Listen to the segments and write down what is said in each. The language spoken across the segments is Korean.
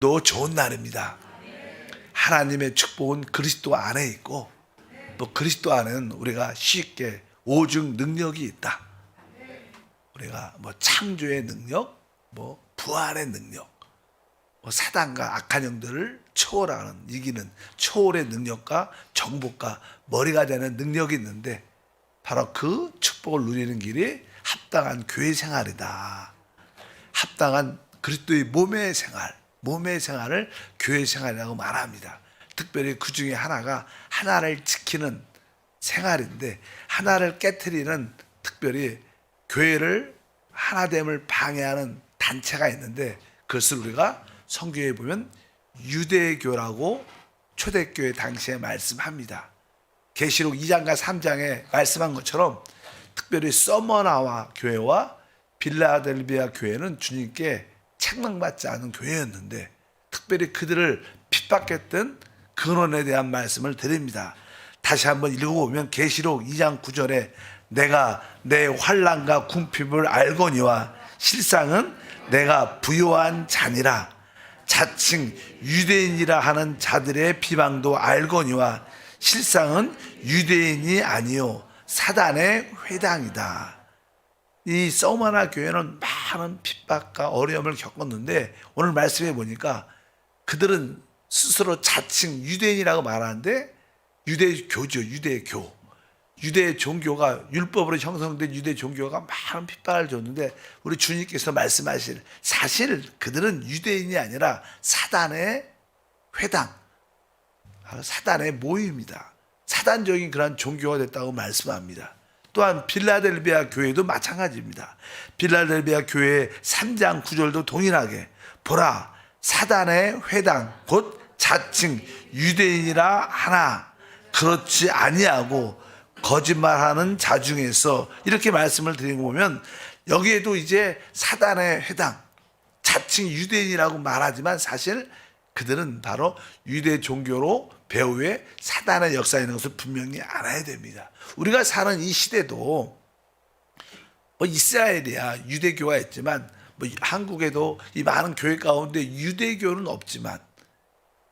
좋은 날입니다. 하나님의 축복은 그리스도 안에 있고 또 그리스도 안에는 우리가 쉽게 오직 능력이 있다. 우리가 창조의 능력, 부활의 능력, 사단과 악한 영들을 초월하는, 이기는 초월의 능력과 정복과 머리가 되는 능력이 있는데 바로 그 축복을 누리는 길이 합당한 교회 생활이다. 합당한 그리스도의 몸의 생활을 교회 생활이라고 말합니다. 특별히 그 중에 하나가 하나를 지키는 생활인데, 하나를 깨트리는, 특별히 교회를 하나됨을 방해하는 단체가 있는데 그것을 우리가 성경에 보면 유대교라고 초대교회 당시에 말씀합니다. 계시록 2장과 3장에 말씀한 것처럼 특별히 서머나와 교회와 빌라델비아 교회는 주님께 책망받지 않은 교회였는데 특별히 그들을 핍박했던 근원에 대한 말씀을 드립니다. 다시 한번 읽어보면 계시록 2장 9절에 내가 내 환난과 궁핍을 알거니와 실상은 내가 부요한 자니라. 자칭 유대인이라 하는 자들의 비방도 알거니와 실상은 유대인이 아니요 사단의 회당이다. 이 서머나 교회는 많은 핍박과 어려움을 겪었는데 오늘 말씀해 보니까 그들은 스스로 자칭 유대인이라고 말하는데 유대교죠. 유대 종교가 율법으로 형성된 유대 종교가 많은 핍박을 줬는데 우리 주님께서 말씀하실 사실 그들은 유대인이 아니라 사단의 회당, 사단의 모임이다. 사단적인 그런 종교가 됐다고 말씀합니다. 또한 빌라델비아 교회도 마찬가지입니다. 빌라델비아 교회의 3장 9절도 동일하게 보라 사단의 회당 곧 자칭 유대인이라 하나 그렇지 아니하고 거짓말하는 자 중에서 이렇게 말씀을 드리는 거 보면 여기에도 이제 사단의 회당, 자칭 유대인이라고 말하지만 사실 그들은 바로 유대 종교로 배후에 사단의 역사에 있는 것을 분명히 알아야 됩니다. 우리가 사는 이 시대도 이스라엘이야 유대교가 있지만 한국에도 이 많은 교회 가운데 유대교는 없지만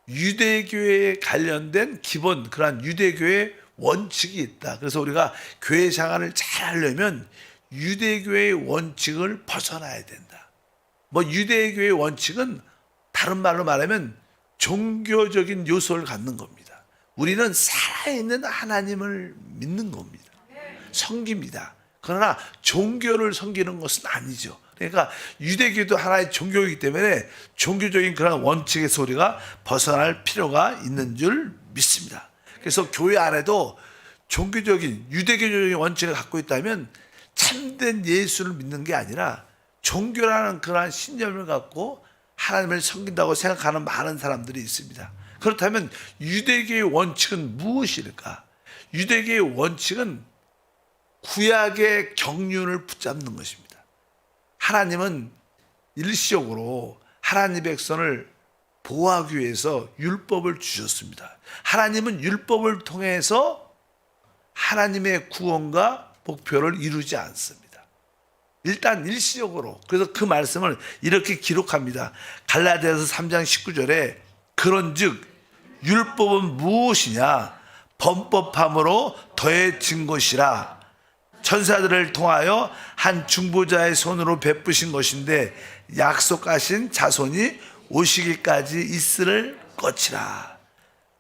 유대교에 관련된 기본 그런 유대교의 원칙이 있다. 그래서 우리가 교회 생활을 잘 하려면 유대교의 원칙을 벗어나야 된다. 유대교의 원칙은 다른 말로 말하면 종교적인 요소를 갖는 겁니다. 우리는 살아있는 하나님을 믿는 겁니다. 섬깁니다. 그러나 종교를 섬기는 것은 아니죠. 그러니까 유대교도 하나의 종교이기 때문에 종교적인 그런 원칙에서 우리가 벗어날 필요가 있는 줄 믿습니다. 그래서 교회 안에도 종교적인 유대교적인 원칙을 갖고 있다면 참된 예수를 믿는 게 아니라 종교라는 그러한 신념을 갖고 하나님을 섬긴다고 생각하는 많은 사람들이 있습니다. 그렇다면 유대교의 원칙은 무엇일까? 유대교의 원칙은 구약의 경륜을 붙잡는 것입니다. 하나님은 일시적으로 하나님의 백성을 보호하기 위해서 율법을 주셨습니다. 하나님은 율법을 통해서 하나님의 구원과 목표를 이루지 않습니다. 일단 일시적으로. 그래서 그 말씀을 이렇게 기록합니다. 갈라디아서 3장 19절에 그런즉 율법은 무엇이냐? 범법함으로 더해진 것이라. 천사들을 통하여 한 중보자의 손으로 베푸신 것인데 약속하신 자손이 오시기까지 있을 것이라.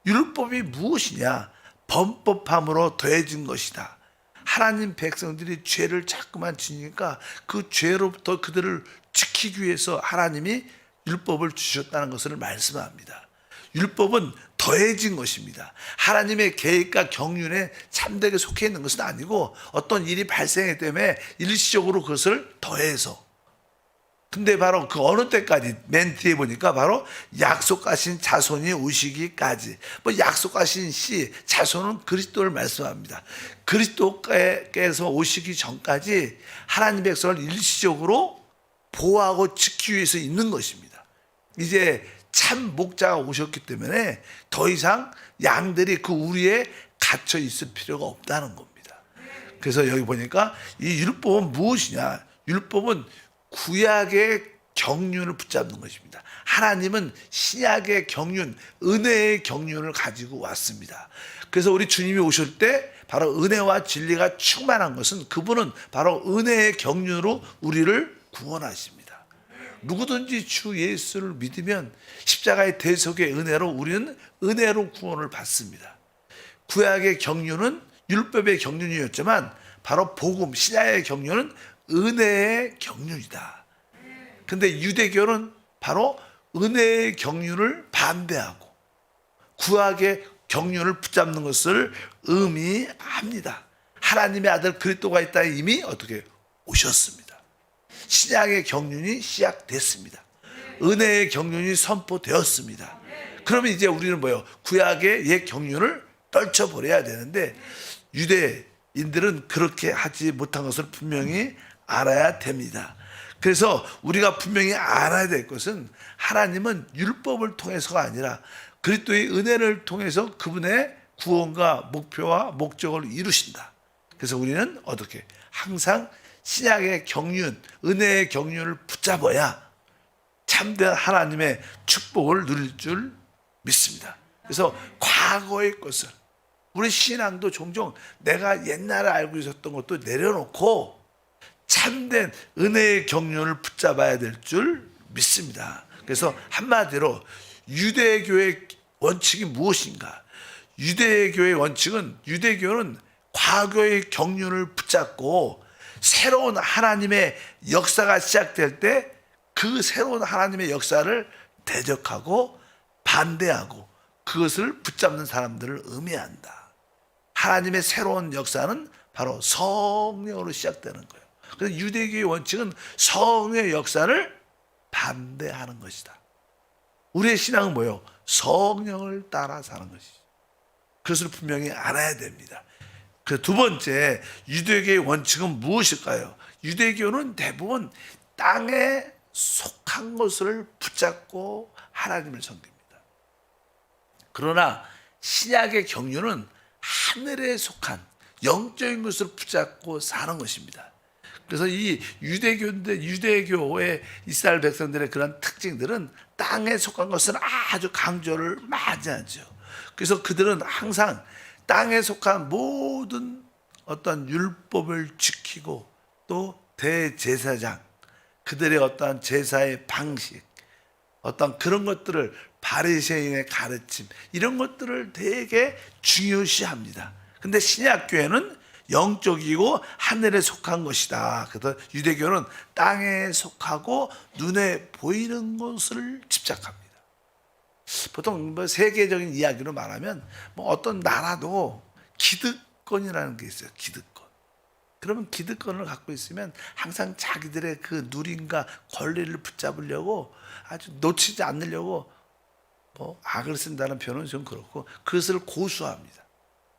율법이 무엇이냐? 범법함으로 더해진 것이다. 하나님 백성들이 죄를 자꾸만 지니까 그 죄로부터 그들을 지키기 위해서 하나님이 율법을 주셨다는 것을 말씀합니다. 율법은 더해진 것입니다. 하나님의 계획과 경륜에 참되게 속해 있는 것은 아니고 어떤 일이 발생했기 때문에 일시적으로 그것을 더해서. 근데 바로 그 어느 때까지 맨 뒤에 보니까 바로 약속하신 자손이 오시기까지. 약속하신 시 자손은 그리스도를 말씀합니다. 그리스도께서 오시기 전까지 하나님 백성을 일시적으로 보호하고 지키기 위해서 있는 것입니다. 이제 참 목자가 오셨기 때문에 더 이상 양들이 그 우리에 갇혀 있을 필요가 없다는 겁니다. 그래서 여기 보니까 이 율법은 무엇이냐? 율법은 구약의 경륜을 붙잡는 것입니다. 하나님은 신약의 경륜, 은혜의 경륜을 가지고 왔습니다. 그래서 우리 주님이 오실 때 바로 은혜와 진리가 충만한 것은 그분은 바로 은혜의 경륜으로 우리를 구원하십니다. 누구든지 주 예수를 믿으면 십자가의 대속의 은혜로 우리는 은혜로 구원을 받습니다. 구약의 경륜은 율법의 경륜이었지만 바로 복음, 신약의 경륜은 은혜의 경륜이다. 근데 유대교는 바로 은혜의 경륜을 반대하고 구약의 경륜을 붙잡는 것을 의미합니다. 하나님의 아들 그리스도가 있다 이미 어떻게 오셨습니다. 신약의 경륜이 시작됐습니다. 은혜의 경륜이 선포되었습니다. 그러면 이제 우리는 뭐예요? 구약의 옛 경륜을 떨쳐버려야 되는데 유대인들은 그렇게 하지 못한 것을 분명히 알아야 됩니다. 그래서 우리가 분명히 알아야 될 것은 하나님은 율법을 통해서가 아니라 그리스도의 은혜를 통해서 그분의 구원과 목표와 목적을 이루신다. 그래서 우리는 어떻게 항상 신약의 경륜, 은혜의 경륜을 붙잡아야 참된 하나님의 축복을 누릴 줄 믿습니다. 그래서 과거의 것을 우리 신앙도 종종 내가 옛날에 알고 있었던 것도 내려놓고 참된 은혜의 경륜을 붙잡아야 될 줄 믿습니다. 그래서 한마디로 유대교의 원칙이 무엇인가? 유대교의 원칙은 유대교는 과거의 경륜을 붙잡고 새로운 하나님의 역사가 시작될 때 그 새로운 하나님의 역사를 대적하고 반대하고 그것을 붙잡는 사람들을 의미한다. 하나님의 새로운 역사는 바로 성령으로 시작되는 거예요. 그래서 유대교의 원칙은 성령의 역사를 반대하는 것이다. 우리의 신앙은 뭐예요? 성령을 따라 사는 것이죠. 그것을 분명히 알아야 됩니다. 그 두 번째, 유대교의 원칙은 무엇일까요? 유대교는 대부분 땅에 속한 것을 붙잡고 하나님을 섬깁니다. 그러나 신약의 경륜은 하늘에 속한 영적인 것을 붙잡고 사는 것입니다. 그래서 이 유대교의 이스라엘 백성들의 그런 특징들은 땅에 속한 것은 아주 강조를 많이 하죠. 그래서 그들은 항상 땅에 속한 모든 어떤 율법을 지키고 또 대제사장, 그들의 어떤 제사의 방식, 어떤 그런 것들을 바리새인의 가르침, 이런 것들을 되게 중요시합니다. 근데 신약교회는 영적이고 하늘에 속한 것이다. 그래서 유대교는 땅에 속하고 눈에 보이는 것을 집착합니다. 보통 뭐 세계적인 이야기로 말하면 뭐 어떤 나라도 기득권이라는 게 있어요. 기득권. 그러면 기득권을 갖고 있으면 항상 자기들의 그 누림과 권리를 붙잡으려고 아주 놓치지 않으려고 뭐 악을 쓴다는 표현은 좀 그렇고 그것을 고수합니다.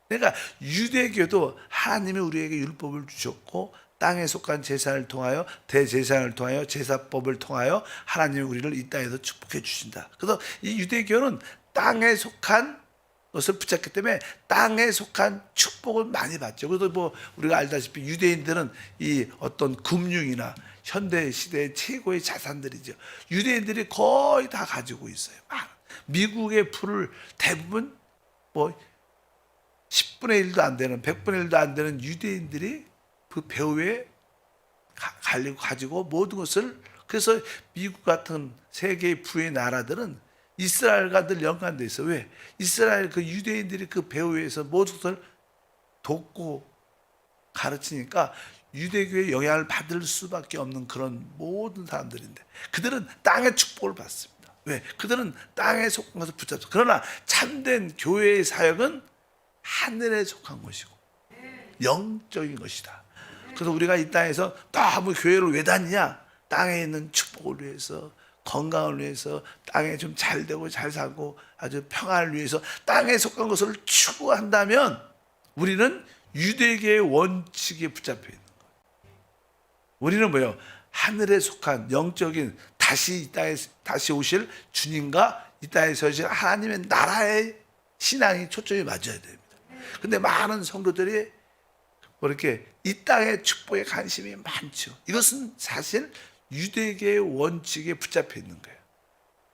그러니까 유대교도 하나님이 우리에게 율법을 주셨고 땅에 속한 제사를 통하여 대제사를 통하여 제사법을 통하여 하나님이 우리를 이 땅에서 축복해 주신다. 그래서 이 유대교는 땅에 속한 것을 붙잡기 때문에 땅에 속한 축복을 많이 받죠. 그래서 뭐 우리가 알다시피 유대인들은 이 어떤 금융이나 현대 시대의 최고의 자산들이죠. 유대인들이 거의 다 가지고 있어요. 미국의 풀을 대부분 뭐 10분의 1도 안 되는 100분의 1도 안 되는 유대인들이 그 배후에 가지고 모든 것을, 그래서 미국 같은 세계의 부의 나라들은 이스라엘과 늘 연관돼 있어. 왜? 이스라엘 그 유대인들이 그 배후에서 모든 것을 돕고 가르치니까 유대교의 영향을 받을 수밖에 없는 그런 모든 사람들인데 그들은 땅의 축복을 받습니다. 왜? 그들은 땅에 속한 것을 붙잡죠. 그러나 참된 교회의 사역은 하늘에 속한 것이고 영적인 것이다. 그래서 우리가 이 땅에서 너무 교회를 왜 다니냐? 땅에 있는 축복을 위해서, 건강을 위해서, 땅에 좀 잘 되고 잘 살고 아주 평안을 위해서 땅에 속한 것을 추구한다면 우리는 유대계의 원칙에 붙잡혀 있는 거예요. 우리는 뭐예요? 하늘에 속한 영적인 다시 이 땅에 다시 오실 주님과 이 땅에 서실 하나님의 나라의 신앙이 초점이 맞아야 됩니다. 근데 많은 성도들이 뭐 이렇게 이 땅의 축복에 관심이 많죠. 이것은 사실 유대계의 원칙에 붙잡혀 있는 거예요.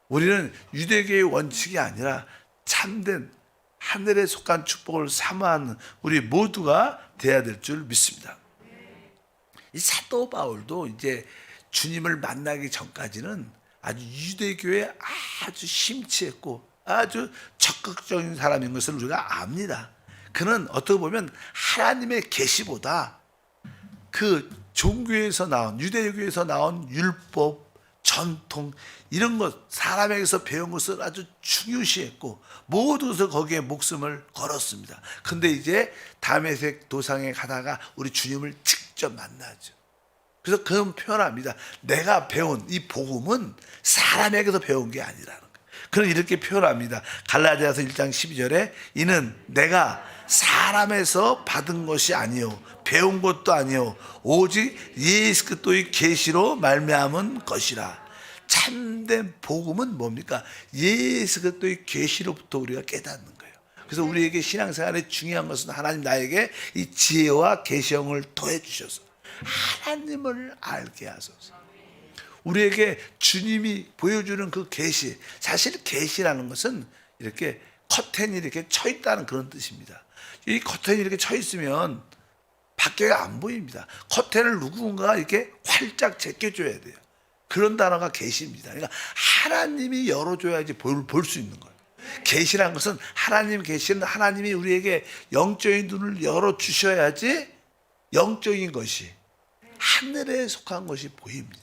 우리는 유대계의 원칙이 아니라 참된 하늘에 속한 축복을 사모하는 우리 모두가 돼야 될 줄 믿습니다. 이 사도 바울도 이제 주님을 만나기 전까지는 아주 유대교에 아주 심취했고 아주 적극적인 사람인 것을 우리가 압니다. 그는 어떻게 보면 하나님의 계시보다 그 종교에서 나온 유대교에서 나온 율법, 전통 이런 것 사람에게서 배운 것을 아주 중요시했고 모두서 거기에 목숨을 걸었습니다. 근데 이제 다메섹 도상에 가다가 우리 주님을 직접 만나죠. 그래서 그런 표현합니다. 내가 배운 이 복음은 사람에게서 배운 게 아니라는 거예요. 그는 이렇게 표현합니다. 갈라디아서 1장 12절에 이는 내가 사람에서 받은 것이 아니요 배운 것도 아니요 오직 예수 그리스도의 계시로 말미암은 것이라. 참된 복음은 뭡니까? 예수 그리스도의 계시로부터 우리가 깨닫는 거예요. 그래서 우리에게 신앙생활에 중요한 것은 하나님 나에게 이 지혜와 계시형을 더해 주셔서 하나님을 알게 하소서. 우리에게 주님이 보여주는 그 계시, 사실 계시라는 것은 이렇게 커튼이 이렇게 쳐 있다는 그런 뜻입니다. 이 커튼이 이렇게 쳐 있으면 밖에 안 보입니다. 커튼을 누군가가 이렇게 활짝 제껴줘야 돼요. 그런 단어가 계시입니다. 그러니까 하나님이 열어줘야지 볼 수 있는 거예요. 계시라는 것은 하나님 계시는 하나님이 우리에게 영적인 눈을 열어주셔야지 영적인 것이 하늘에 속한 것이 보입니다.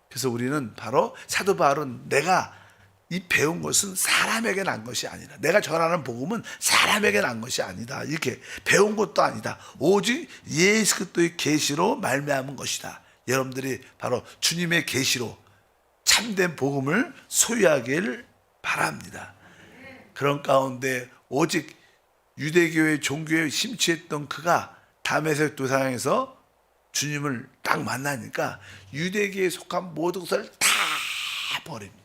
그래서 우리는 바로 사도 바울은 내가 이 배운 것은 사람에게 난 것이 아니라 내가 전하는 복음은 사람에게 난 것이 아니다. 이렇게 배운 것도 아니다. 오직 예수 그리스도의 계시로 말미암은 것이다. 여러분들이 바로 주님의 계시로 참된 복음을 소유하기를 바랍니다. 그런 가운데 오직 유대교의 종교에 심취했던 그가 다메섹 도상에서 주님을 딱 만나니까 유대교에 속한 모든 것을 다 버립니다.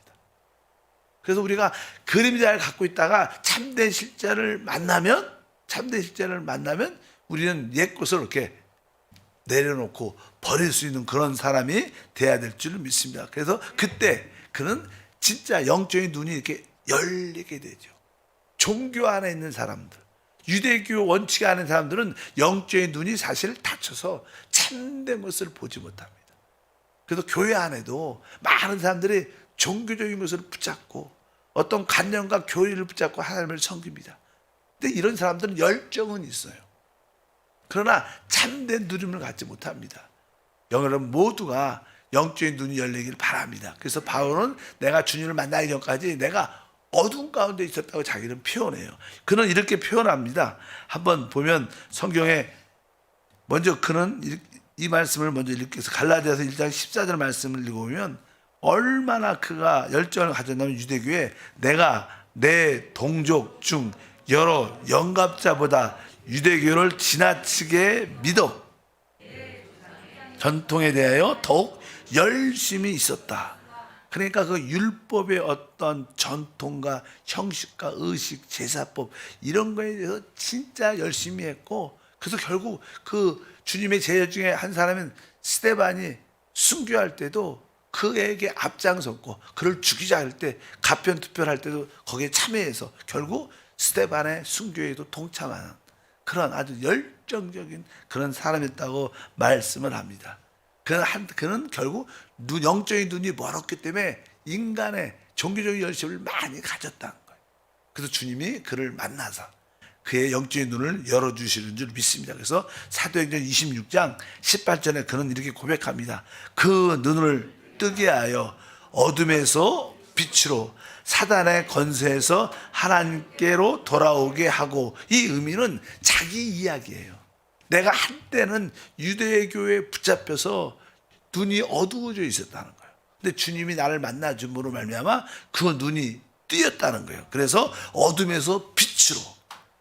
그래서 우리가 그림자를 갖고 있다가 참된 실제를 만나면 우리는 옛 것을 이렇게 내려놓고 버릴 수 있는 그런 사람이 돼야 될 줄 믿습니다. 그래서 그때 그는 진짜 영적인 눈이 이렇게 열리게 되죠. 종교 안에 있는 사람들, 유대교 원칙 안에 있는 사람들은 영적인 눈이 사실 닫혀서 참된 것을 보지 못합니다. 그래서 교회 안에도 많은 사람들이 종교적인 것을 붙잡고 어떤 관념과 교리를 붙잡고 하나님을 섬깁니다. 근데 이런 사람들은 열정은 있어요. 그러나 참된 누림을 갖지 못합니다. 여러분 모두가 영적인 눈이 열리길 바랍니다. 그래서 바울은 내가 주님을 만나기 전까지 내가 어두운 가운데 있었다고 자기는 표현해요. 그는 이렇게 표현합니다. 한번 보면 성경에 먼저 그는 이 말씀을 먼저 읽겠습니다. 갈라디아서 1장 14절 말씀을 읽어보면 얼마나 그가 열정을 가졌냐면 유대교에 내가 내 동족 중 여러 영갑자보다 유대교를 지나치게 믿어 전통에 대하여 더욱 열심히 있었다. 그러니까 그 율법의 어떤 전통과 형식과 의식, 제사법 이런 거에 대해서 진짜 열심히 했고 그래서 결국 그 주님의 제자 중에 한 사람은 스데반이 순교할 때도 그에게 앞장섰고 그를 죽이자 할 때 가편투표할 때도 거기에 참여해서 결국 스데반의 순교에도 동참하는 그런 아주 열정적인 그런 사람이었다고 말씀을 합니다. 그는 결국 영적인 눈이 멀었기 때문에 인간의 종교적인 열심을 많이 가졌다는 거예요. 그래서 주님이 그를 만나서 그의 영적인 눈을 열어주시는 줄 믿습니다. 그래서 사도행전 26장 18절에 그는 이렇게 고백합니다. 그 눈을 뜨게 하여 어둠에서 빛으로 사단의 권세에서 하나님께로 돌아오게 하고 이 의미는 자기 이야기예요. 내가 한때는 유대교에 붙잡혀서 눈이 어두워져 있었다는 거예요. 근데 주님이 나를 만나줌으로 말미암아 그 눈이 뜨였다는 거예요. 그래서 어둠에서 빛으로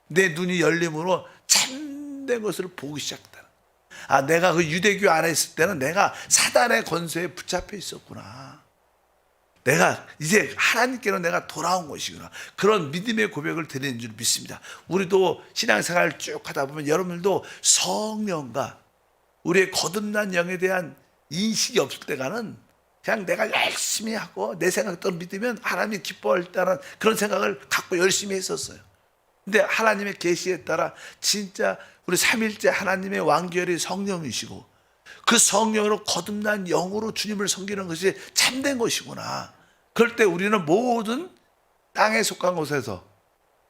내 눈이 열림으로 참된 것을 보기 시작했다. 내가 그 유대교 안에 있을 때는 내가 사단의 권세에 붙잡혀 있었구나. 내가 이제 하나님께로 내가 돌아온 것이구나. 그런 믿음의 고백을 드리는 줄 믿습니다. 우리도 신앙생활을 쭉 하다 보면 여러분들도 성령과 우리의 거듭난 영에 대한 인식이 없을 때가는 그냥 내가 열심히 하고 내 생각대로 믿으면 하나님이 기뻐할 때라는 그런 생각을 갖고 열심히 했었어요. 근데 하나님의 계시에 따라 진짜 우리 삼일째 하나님의 완결이 성령이시고 그 성령으로 거듭난 영으로 주님을 섬기는 것이 참된 것이구나. 그럴 때 우리는 모든 땅에 속한 곳에서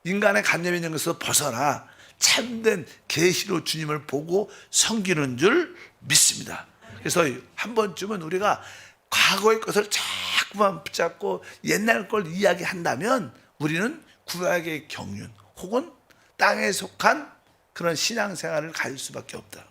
인간의 관념이 있는 것에서 벗어나 참된 계시로 주님을 보고 섬기는 줄 믿습니다. 그래서 한 번쯤은 우리가 과거의 것을 자꾸만 붙잡고 옛날 걸 이야기한다면 우리는 구약의 경륜 혹은 땅에 속한 그런 신앙생활을 가질 수밖에 없다.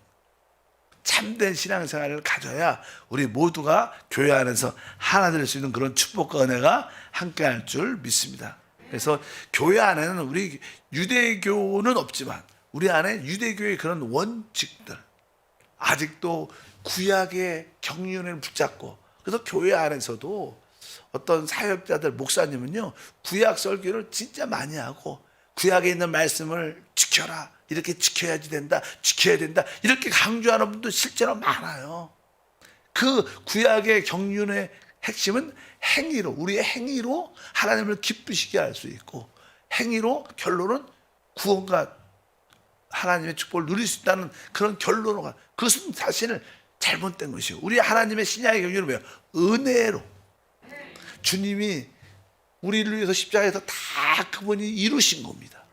참된 신앙생활을 가져야 우리 모두가 교회 안에서 하나 될 수 있는 그런 축복과 은혜가 함께할 줄 믿습니다. 그래서 교회 안에는 우리 유대교는 없지만 우리 안에 유대교의 그런 원칙들 아직도 구약의 경륜을 붙잡고 그래서 교회 안에서도 어떤 사역자들 목사님은요 구약 설교를 진짜 많이 하고 구약에 있는 말씀을 지켜라 이렇게 지켜야지 된다 지켜야 된다 이렇게 강조하는 분도 실제로 많아요. 그 구약의 경륜의 핵심은 행위로 우리의 행위로 하나님을 기쁘시게 할 수 있고 행위로 결론은 구원과 하나님의 축복을 누릴 수 있다는 그런 결론으로 가. 그것은 사실 잘못된 것이요. 우리 하나님의 신약의 경륜은 뭐예요? 은혜로 주님이 우리를 위해서 십자가에서 다 그분이 이루신 겁니다.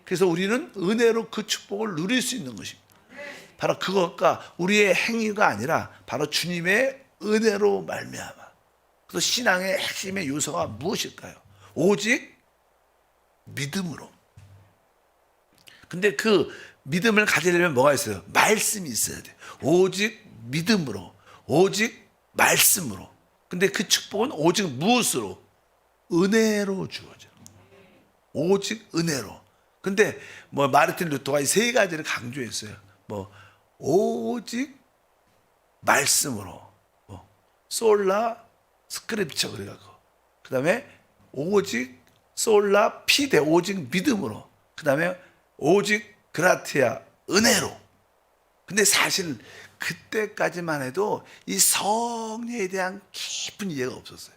그래서 우리는 은혜로 그 축복을 누릴 수 있는 것입니다. 바로 그것과 우리의 행위가 아니라 바로 주님의 은혜로 말미암아. 그래서 신앙의 핵심의 요소가 무엇일까요? 오직 믿음으로. 근데 그 믿음을 가지려면 뭐가 있어요? 말씀이 있어야 돼요. 오직 믿음으로, 오직 말씀으로. 근데 그 축복은 오직 무엇으로? 은혜로 주어져요. 오직 은혜로. 근데 뭐 마르틴 루터가 이 세 가지를 강조했어요. 뭐 오직 말씀으로, 뭐 솔라 스크립처 그래갖고, 그 다음에 오직 솔라 피데 오직 믿음으로, 그 다음에 오직 그라티아 은혜로. 근데 사실 그때까지만 해도 이 성령에 대한 깊은 이해가 없었어요.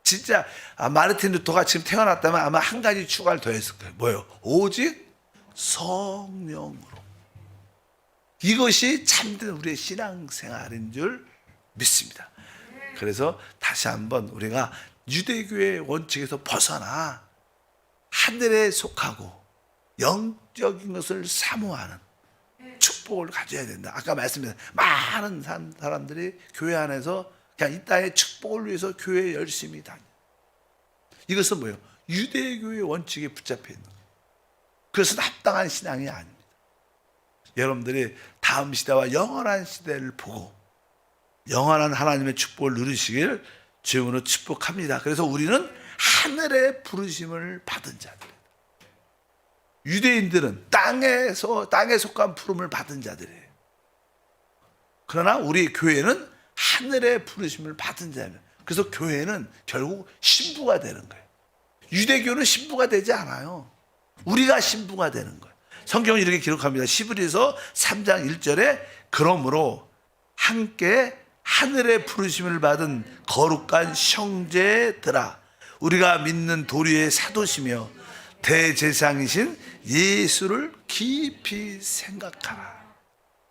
진짜 마르틴 루터가 지금 태어났다면 아마 한 가지 추가를 더 했을 거예요. 뭐예요? 오직 성령으로. 이것이 참된 우리의 신앙생활인 줄 믿습니다. 그래서 다시 한번 우리가 유대교의 원칙에서 벗어나 하늘에 속하고 영적인 것을 사모하는 축복을 가져야 된다. 아까 말씀드린 많은 사람들이 교회 안에서 그냥 이 땅의 축복을 위해서 교회에 열심히 다녀. 이것은 뭐예요? 유대교의 원칙에 붙잡혀 있는 거예요. 그것은 합당한 신앙이 아닙니다. 여러분들이 다음 시대와 영원한 시대를 보고 영원한 하나님의 축복을 누리시길 주님으로 축복합니다. 그래서 우리는 하늘의 부르심을 받은 자들. 유대인들은 땅에 속한 부름을 받은 자들이에요. 그러나 우리 교회는 하늘의 부르심을 받은 자예요. 그래서 교회는 결국 신부가 되는 거예요. 유대교는 신부가 되지 않아요. 우리가 신부가 되는 거예요. 성경은 이렇게 기록합니다. 히브리서 3장 1절에 그러므로 함께 하늘의 부르심을 받은 거룩한 형제들아 우리가 믿는 도리의 사도시며 대제사장이신 예수를 깊이 생각하라.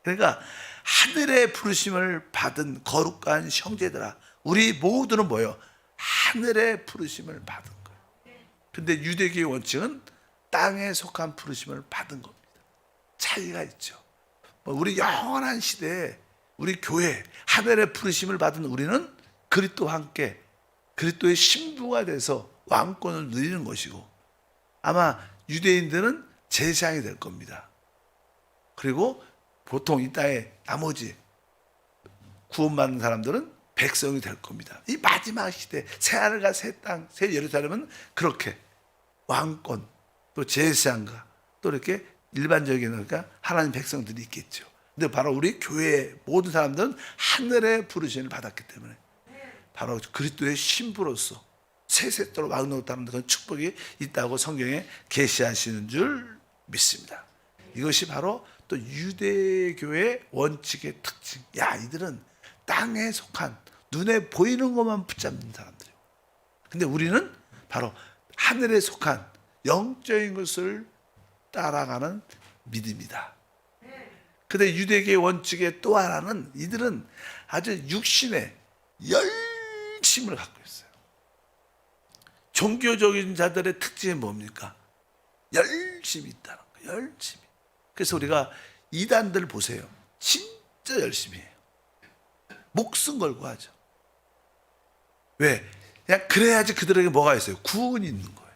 그러니까 하늘의 부르심을 받은 거룩한 형제들아 우리 모두는 뭐예요? 하늘의 부르심을 받은 거예요. 근데 유대교의 원칙은 땅에 속한 부르심을 받은 겁니다. 차이가 있죠. 우리 영원한 시대에 우리 교회 하늘의 부르심을 받은 우리는 그리스도와 함께 그리스도의 신부가 돼서 왕권을 누리는 것이고 아마 유대인들은 제사장이 될 겁니다. 그리고 보통 이 땅에 나머지 구원받는 사람들은 백성이 될 겁니다. 이 마지막 시대 새 하늘과 새 땅, 새 예루살렘은 그렇게 왕권 또 제사장과 또 이렇게 일반적인 그러니까 하나님 백성들이 있겠죠. 근데 바로 우리 교회의 모든 사람들은 하늘의 부르심을 받았기 때문에 바로 그리스도의 신부로서 세세토록 왕노릇하는 그런 축복이 있다고 성경에 계시하시는 줄 믿습니다. 이것이 바로 또 유대교의 원칙의 특징. 야, 이들은 땅에 속한 눈에 보이는 것만 붙잡는 사람들이에요. 근데 우리는 바로 하늘에 속한 영적인 것을 따라가는 믿음이다. 근데 유대교의 원칙의 또 하나는 이들은 아주 육신의 열심을 갖고 있어요. 종교적인 자들의 특징이 뭡니까? 열심이 있다는 거예요. 열심히. 그래서 우리가 이단들 보세요. 진짜 열심히 해요. 목숨 걸고 하죠. 왜? 그냥 그래야지 그들에게 뭐가 있어요? 구원이 있는 거예요.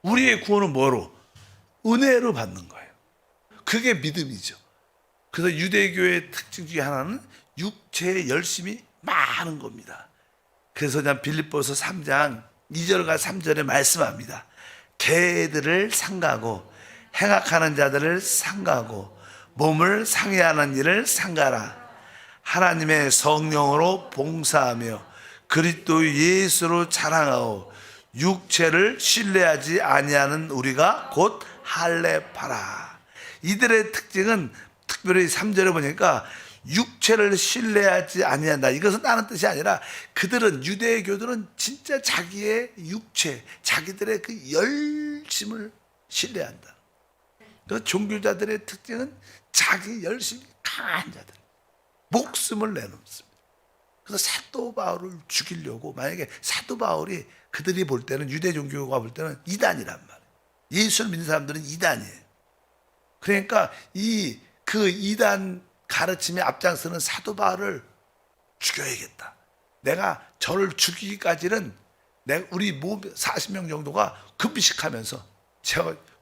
우리의 구원은 뭐로? 은혜로 받는 거예요. 그게 믿음이죠. 그래서 유대교의 특징 중에 하나는 육체의 열심이 많은 겁니다. 그래서 그냥 빌립보서 3장 2절과 3절에 말씀합니다. 개들을 상가고 행악하는 자들을 상가고 몸을 상해하는 일을 상가라. 하나님의 성령으로 봉사하며 그리스도 예수로 자랑하고 육체를 신뢰하지 아니하는 우리가 곧 할례파라. 이들의 특징은 특별히 3절에 보니까 육체를 신뢰하지 아니한다. 이것은 다른 뜻이 아니라 그들은 유대교들은 진짜 자기의 육체, 자기들의 그 열심을 신뢰한다. 그래서 종교자들의 특징은 자기 열심이 강한 자들, 목숨을 내놓습니다. 그래서 사도 바울을 죽이려고 만약에 사도 바울이 그들이 볼 때는 유대 종교가 볼 때는 이단이란 말이에요. 예수를 믿는 사람들은 이단이에요. 그러니까 그 이단 가르침에 앞장서는 사도 바울을 죽여야겠다. 내가 저를 죽이기까지는 우리 40명 정도가 금식하면서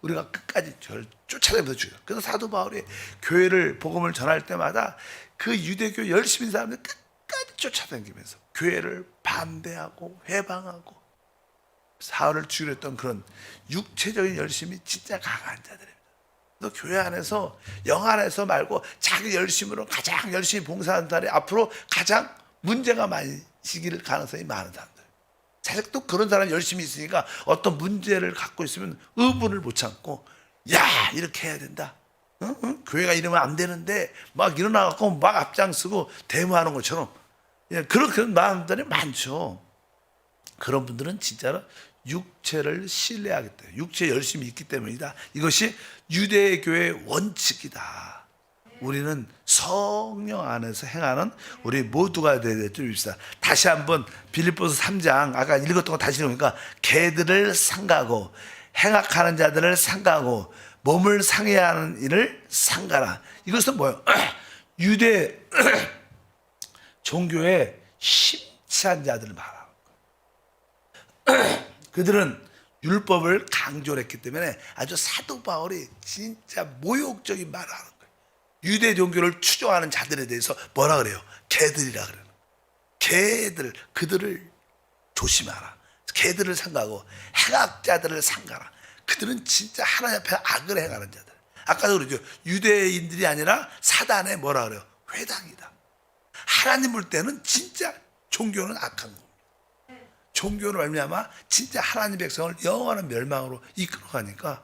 우리가 끝까지 저를 쫓아내면서 죽여요. 그래서 사도 바울이 교회를 복음을 전할 때마다 그 유대교 열심히 사람들 끝까지 쫓아다니면서 교회를 반대하고 해방하고 사울을 죽이려 했던 그런 육체적인 열심이 진짜 강한 자들입니다. 너 교회 안에서 영 안에서 말고 자기 열심으로 가장 열심히 봉사하는 사람이 앞으로 가장 문제가 많이 생길 가능성이 많은 사람들. 사실 또 그런 사람이 열심히 있으니까 어떤 문제를 갖고 있으면 의문을 못 참고 야 이렇게 해야 된다. 응? 교회가 이러면 안 되는데 막 일어나갖고 막 앞장서고 데모하는 것처럼 그런 마음들이 많죠. 그런 분들은 진짜로 육체를 신뢰하겠다. 육체에 열심히 있기 때문이다. 이것이 유대교의 원칙이다. 우리는 성령 안에서 행하는 우리 모두가 되어야 될 줄 믿습니다. 다시 한번 빌립보서 3장 아까 읽었던 거 다시 읽으니까 개들을 상가고 행악하는 자들을 상가고 몸을 상해하는 일을 상가라. 이것은 뭐예요? 유대 종교의 심취한 자들을 말하는 거예요. 그들은 율법을 강조를 했기 때문에 아주 사도 바울이 진짜 모욕적인 말을 하는 거예요. 유대 종교를 추종하는 자들에 대해서 뭐라 그래요? 개들이라 그래요. 개들, 그들을 조심하라. 개들을 상가하고 행악자들을 상가라. 그들은 진짜 하나님 앞에 악을 행하는 자들. 아까도 그러죠. 유대인들이 아니라 사단의 뭐라 그래요? 회당이다. 하나님 볼 때는 진짜 종교는 악한 겁니다. 종교로 말미암아 진짜 하나님 백성을 영원한 멸망으로 이끌어가니까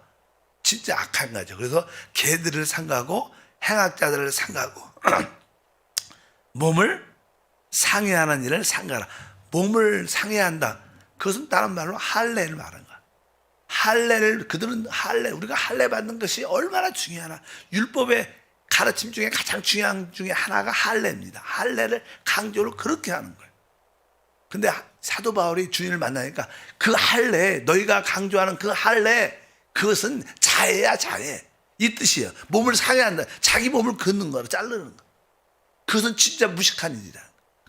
진짜 악한 거죠. 그래서 개들을 상가하고 행악자들을 상가하고 몸을 상해하는 일을 상가라. 몸을 상해한다. 그것은 다른 말로 할례를 말하는 거야. 그들은 우리가 할례 받는 것이 얼마나 중요하나. 율법의 가르침 중에 가장 중요한 중에 하나가 할례입니다. 할례를 강조를 그렇게 하는 거예요. 근데 사도 바울이 주님을 만나니까 그 할례, 너희가 강조하는 그 할례, 그것은 자해야 자해. 이 뜻이에요. 몸을 상해한다. 자기 몸을 긋는 거라, 자르는 거. 그것은 진짜 무식한 일이라.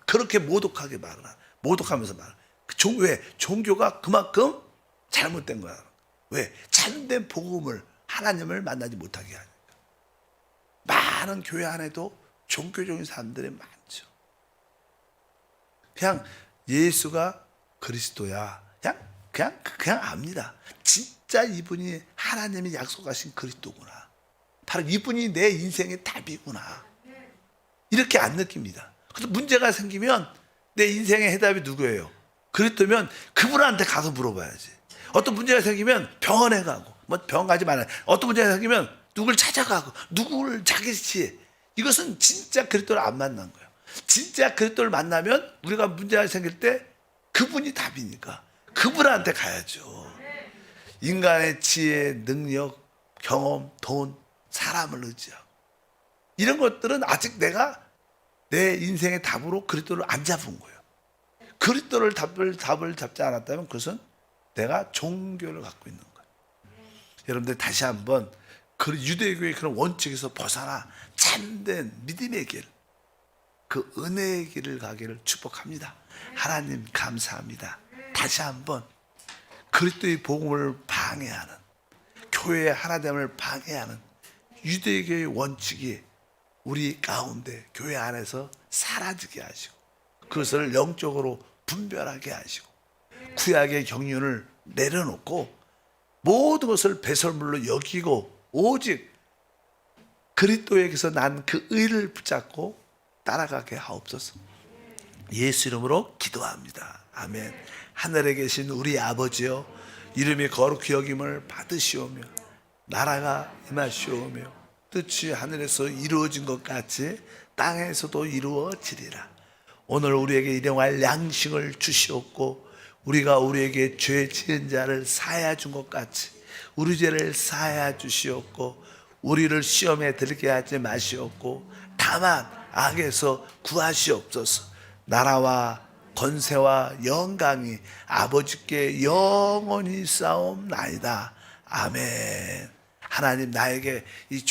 그렇게 모독하게 말을 하라. 모독하면서 말을. 왜? 종교가 그만큼 잘못된 거야. 왜? 참된 복음을, 하나님을 만나지 못하게 하니까. 많은 교회 안에도 종교적인 사람들이 많죠. 그냥 예수가 그리스도야. 그냥 압니다. 진짜 이분이 하나님이 약속하신 그리스도구나. 바로 이분이 내 인생의 답이구나. 이렇게 안 느낍니다. 그래서 문제가 생기면 내 인생의 해답이 누구예요? 그리스도면 그분한테 가서 물어봐야지. 어떤 문제가 생기면 병원에 가고, 병원 가지 말아요. 어떤 문제가 생기면 누굴 찾아가고, 누구를 자기 시. 이것은 진짜 그리스도를 안 만난 거예요. 진짜 그리스도를 만나면 우리가 문제가 생길 때 그분이 답이니까 그분한테 가야죠. 인간의 지혜, 능력, 경험, 돈, 사람을 의지하고 이런 것들은 아직 내가 내 인생의 답으로 그리스도를 안 잡은 거예요. 그리스도를 답을 잡지 않았다면 그것은 내가 종교를 갖고 있는 거예요. 여러분들 다시 한번 그 유대교의 그런 원칙에서 벗어나 참된 믿음의 길, 그 은혜의 길을 가기를 축복합니다. 하나님 감사합니다. 다시 한번 그리스도의 복음을 방해하는, 교회의 하나됨을 방해하는 유대교의 원칙이 우리 가운데 교회 안에서 사라지게 하시고 그것을 영적으로 분별하게 하시고 구약의 경륜을 내려놓고 모든 것을 배설물로 여기고 오직 그리스도에게서 난 그 의를 붙잡고 따라가게 하옵소서. 예수 이름으로 기도합니다. 아멘. 하늘에 계신 우리 아버지여, 이름이 거룩히 여김을 받으시오며 나라가 임하시오며 뜻이 하늘에서 이루어진 것 같이 땅에서도 이루어지리라. 오늘 우리에게 일용할 양식을 주시옵고 우리가 우리에게 죄 지은 자를 사하여 준 것 같이 우리 죄를 사하여 주시옵고 우리를 시험에 들게 하지 마시옵고 다만 악에서 구하시옵소서. 나라와 권세와 영광이 아버지께 영원히 싸움나이다. 아멘. 하나님 나에게 이